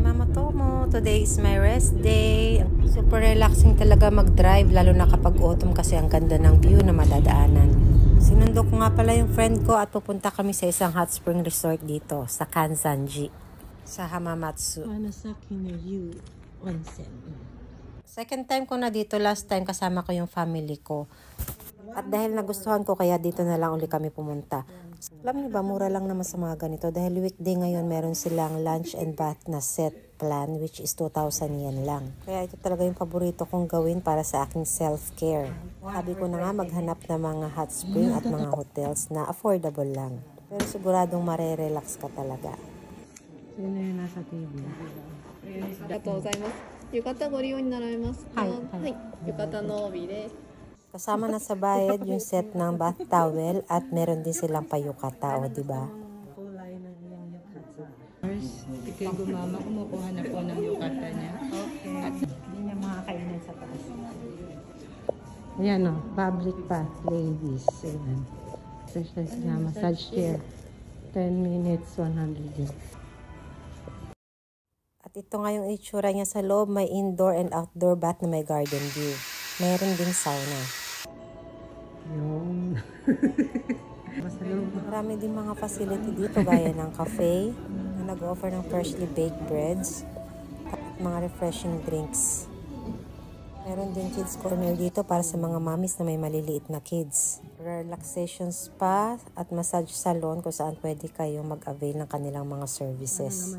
Mama Tomo, today is my rest day. Super relaxing talaga mag-drive, lalo na kapag autumn kasi ang ganda ng view na madadaanan. Sinundo ko nga pala yung friend ko at pupunta kami sa isang hot spring resort dito sa Kansanji, sa Hamamatsu. Hanasaki no Yu Onsen. Second time ko na dito, last time kasama ko yung family ko. At dahil nagustuhan ko, kaya dito na lang uli kami pumunta. Alam niyo ba, mura lang naman sa mga ganito. Dahil weekday ngayon, meron silang lunch and bath na set plan, which is 2,000 yen lang. Kaya ito talaga yung paborito kong gawin para sa aking self-care. Sabi ko na nga, maghanap ng mga hot spring at mga hotels na affordable lang. Pero siguradong marerelax ka talaga. Sino yung nasa TV? ありがとうございます。浴衣ご利用になられますか？はいはい。浴衣の帯です。 Kasama na sa bayad yung set ng bath towel at meron din silang payukata, o diba? Kulay ng iyong yukata. First, kay Gumama, kumukuha na po ng yukata niya. Okay. At hindi niya makakainan sa taas. Ayan o, public bath, ladies. Ayan. Special na massage chair. 10 minutes, 100 yen. At ito nga yung itsura niya sa loob, may indoor and outdoor bath na may garden view. Meron ding sauna. Yung. Marami din mga facility dito gaya ng cafe na nag-offer ng freshly baked breads at mga refreshing drinks. Meron din kids corner dito para sa mga mommies na may maliliit na kids. Relaxation spa at massage salon kung saan pwede kayong mag-avail ng kanilang mga services.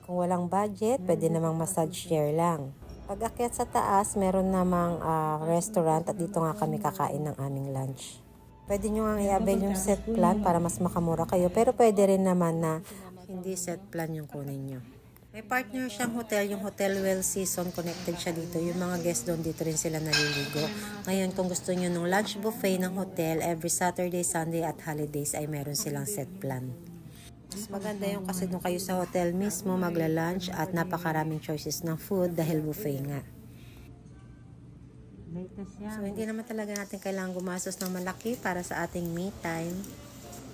Kung walang budget, pwede namang massage chair lang. Pag akyat sa taas, meron namang restaurant at dito nga kami kakain ng aming lunch. Pwede nyo nga i-avail yung set plan para mas makamura kayo, pero pwede rin naman na hindi set plan yung kunin nyo. May partner siyang hotel, yung Hotel Well Season, connected siya dito. Yung mga guests doon, dito rin sila naliligo. Ngayon, kung gusto nyo ng lunch buffet ng hotel, every Saturday, Sunday at holidays ay meron silang set plan. Mas maganda yung kasi nung kayo sa hotel mismo magla-lunch at napakaraming choices ng food dahil buffet nga. So hindi naman talaga natin kailangan gumastos ng malaki para sa ating me time.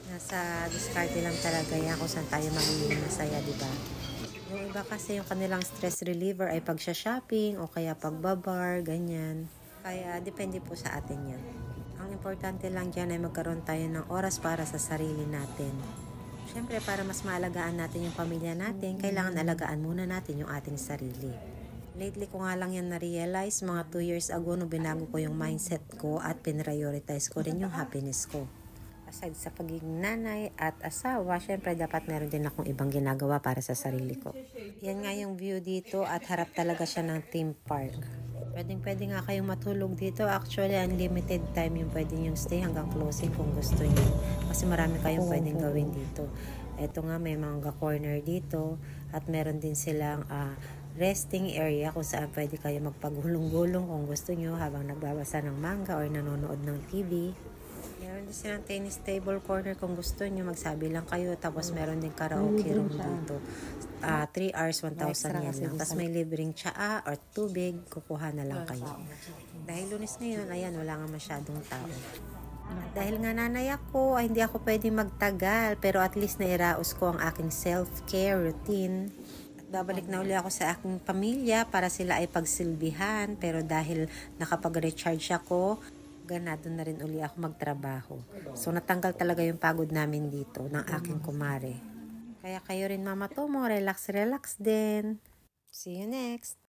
Nasa diskarte lang talaga yan kung saan tayo magiging masaya, diba? Yung iba kasi yung kanilang stress reliever ay pagsha-shopping o kaya pagbabar, ganyan. Kaya depende po sa atin yan. Ang importante lang dyan ay magkaroon tayo ng oras para sa sarili natin. Siyempre, para mas maalagaan natin yung pamilya natin, kailangan alagaan muna natin yung ating sarili. Lately ko nga lang yan na-realize, mga 2 years ago, no binago ko yung mindset ko at pinrioritize ko rin yung happiness ko. Aside sa pagiging nanay at asawa, siyempre dapat meron din akong ibang ginagawa para sa sarili ko. Yan nga yung view dito at harap talaga siya ng theme park. Pwede nga kayong matulog dito. Actually, unlimited time yung pwede yung stay hanggang closing kung gusto niyo. Kasi marami kayong pwedeng gawin dito. Ito nga, may mga corner dito. At meron din silang resting area kung saan pwede kayo magpagulong-gulong kung gusto niyo habang nagbabasa ng manga or nanonood ng TV. Meron din silang tennis table corner kung gusto niyo. Magsabi lang kayo. Tapos meron din karaoke room dito. 3 hours, 1,000 yen lang. Tapos may libreng tsaa or tubig, kukuha na lang kayo. Dahil Lunes ngayon, ayan, wala nga masyadong tao. At dahil nga nanay ako, ay hindi ako pwede magtagal, pero at least nairaos ko ang aking self-care routine. At babalik na uli ako sa aking pamilya para sila ay pagsilbihan, pero dahil nakapag-recharge ako, ganado na rin uli ako magtrabaho. So natanggal talaga yung pagod namin dito ng aking kumare. Kaya kayo rin Mama Tomo, relax din. See you next!